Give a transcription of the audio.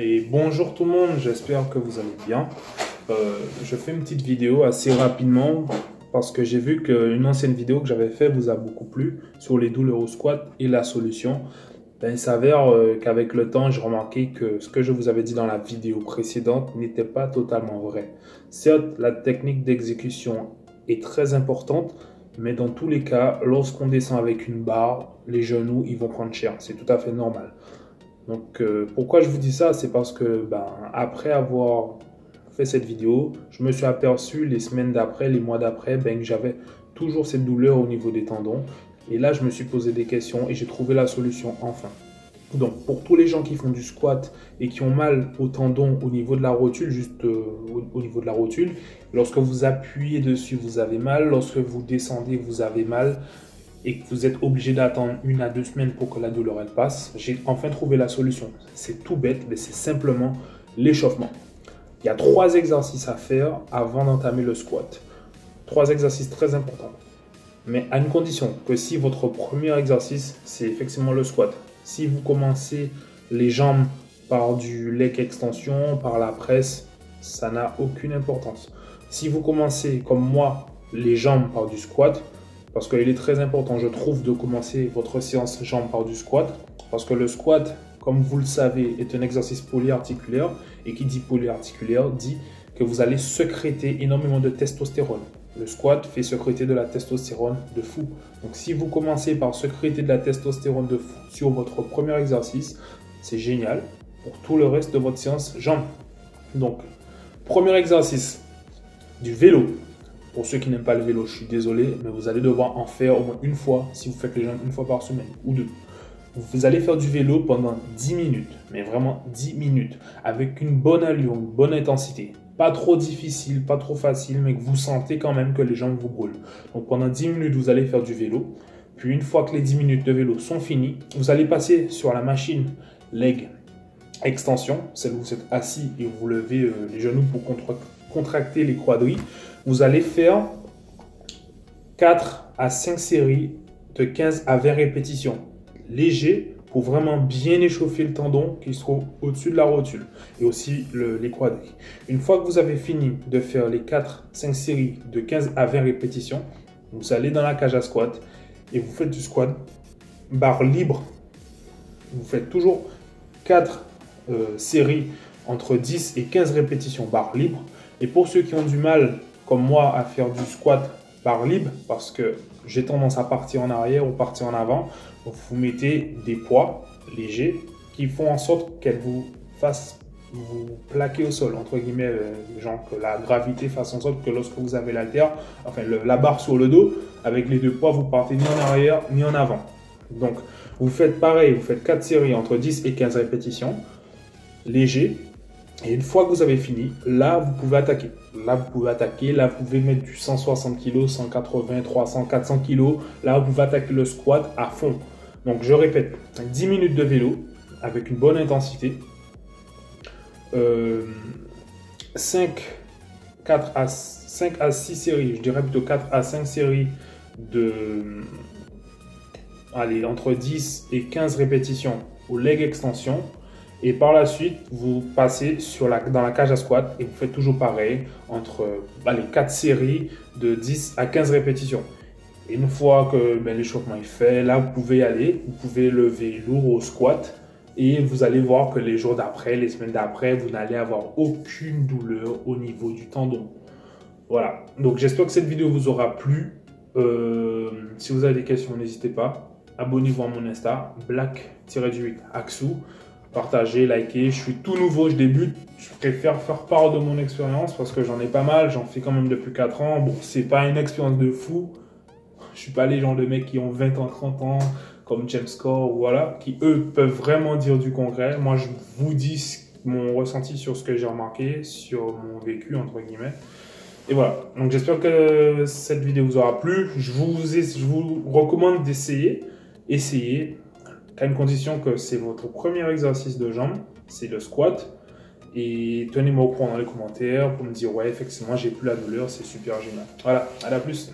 Et bonjour tout le monde, j'espère que vous allez bien. Je fais une petite vidéo assez rapidement parce que j'ai vu qu'une ancienne vidéo que j'avais faite vous a beaucoup plu sur les douleurs au squat et la solution. Il s'avère qu'avec le temps, j'ai remarqué que ce que je vous avais dit dans la vidéo précédente n'était pas totalement vrai. Certes, la technique d'exécution est très importante, mais dans tous les cas, lorsqu'on descend avec une barre, les genoux ils vont prendre cher. C'est tout à fait normal. Donc, pourquoi je vous dis ça? C'est parce que après avoir fait cette vidéo, je me suis aperçu les semaines d'après, les mois d'après, que j'avais toujours cette douleur au niveau des tendons. Et là, je me suis posé des questions et j'ai trouvé la solution enfin. Donc, pour tous les gens qui font du squat et qui ont mal au tendon au niveau de la rotule, juste au niveau de la rotule, lorsque vous appuyez dessus, vous avez mal. Lorsque vous descendez, vous avez mal et que vous êtes obligé d'attendre 1 à 2 semaines pour que la douleur elle passe, j'ai enfin trouvé la solution. C'est tout bête, mais c'est simplement l'échauffement. Il y a 3 exercices à faire avant d'entamer le squat. 3 exercices très importants. Mais à une condition que si votre premier exercice, c'est effectivement le squat. Si vous commencez les jambes par du leg extension, par la presse, ça n'a aucune importance. Si vous commencez comme moi les jambes par du squat, parce qu'il est très important, je trouve, de commencer votre séance jambes par du squat, parce que le squat, comme vous le savez, est un exercice polyarticulaire, et qui dit polyarticulaire dit que vous allez sécréter énormément de testostérone. Le squat fait sécréter de la testostérone de fou. Donc si vous commencez par sécréter de la testostérone de fou sur votre premier exercice, c'est génial pour tout le reste de votre séance jambes. Donc, premier exercice, du vélo. Pour ceux qui n'aiment pas le vélo, je suis désolé, mais vous allez devoir en faire au moins une fois si vous faites les jambes une fois par semaine ou deux. Vous allez faire du vélo pendant 10 minutes, mais vraiment 10 minutes, avec une bonne allure, une bonne intensité. Pas trop difficile, pas trop facile, mais que vous sentez quand même que les jambes vous brûlent. Donc pendant 10 minutes, vous allez faire du vélo. Puis une fois que les 10 minutes de vélo sont finies, vous allez passer sur la machine leg extension, celle où vous êtes assis et vous levez les genoux pour contracter les quadris. Vous allez faire 4 à 5 séries de 15 à 20 répétitions. Léger pour vraiment bien échauffer le tendon qui se trouve au-dessus de la rotule et aussi les quadris. Une fois que vous avez fini de faire les 4-5 séries de 15 à 20 répétitions, vous allez dans la cage à squat et vous faites du squat barre libre. Vous faites toujours 4 séries entre 10 et 15 répétitions barre libre. Et pour ceux qui ont du mal, comme moi, à faire du squat barre libre, parce que j'ai tendance à partir en arrière ou partir en avant, donc vous mettez des poids légers qui font en sorte qu'elles vous fassent vous plaquer au sol, entre guillemets, genre que la gravité fasse en sorte que lorsque vous avez l'haltère, enfin la barre sur le dos, avec les 2 poids, vous partez ni en arrière ni en avant. Donc vous faites pareil, vous faites 4 séries entre 10 et 15 répétitions, léger. Et une fois que vous avez fini, là, vous pouvez attaquer. Là, vous pouvez mettre du 160 kg, 180, 300, 400 kg. Là, vous pouvez attaquer le squat à fond. Donc, je répète, 10 minutes de vélo avec une bonne intensité. 4 à 6 séries, je dirais plutôt 4 à 5 séries de entre 10 et 15 répétitions au leg extension. Et par la suite, vous passez dans la cage à squat et vous faites toujours pareil, entre 4 séries de 10 à 15 répétitions. Et une fois que l'échauffement est fait, là vous pouvez lever lourd au squat et vous allez voir que les jours d'après, les semaines d'après, vous n'allez avoir aucune douleur au niveau du tendon. Voilà, donc j'espère que cette vidéo vous aura plu. Si vous avez des questions, n'hésitez pas. Abonnez-vous à mon Insta, black-8 Axou. Partagez, likez, je suis tout nouveau, je débute, je préfère faire part de mon expérience parce que j'en ai pas mal, j'en fais quand même depuis 4 ans. Bon, c'est pas une expérience de fou, je suis pas les gens de mecs qui ont 20 ans, 30 ans, comme James Core, voilà, qui eux peuvent vraiment dire du concret. Moi, je vous dis mon ressenti sur ce que j'ai remarqué, sur mon vécu, entre guillemets. Et voilà, donc j'espère que cette vidéo vous aura plu. Je vous recommande d'essayer. Essayez. À une condition que c'est votre premier exercice de jambes, c'est le squat. Et tenez-moi au courant dans les commentaires pour me dire ouais, effectivement, j'ai plus la douleur, c'est super génial. Voilà, à la plus.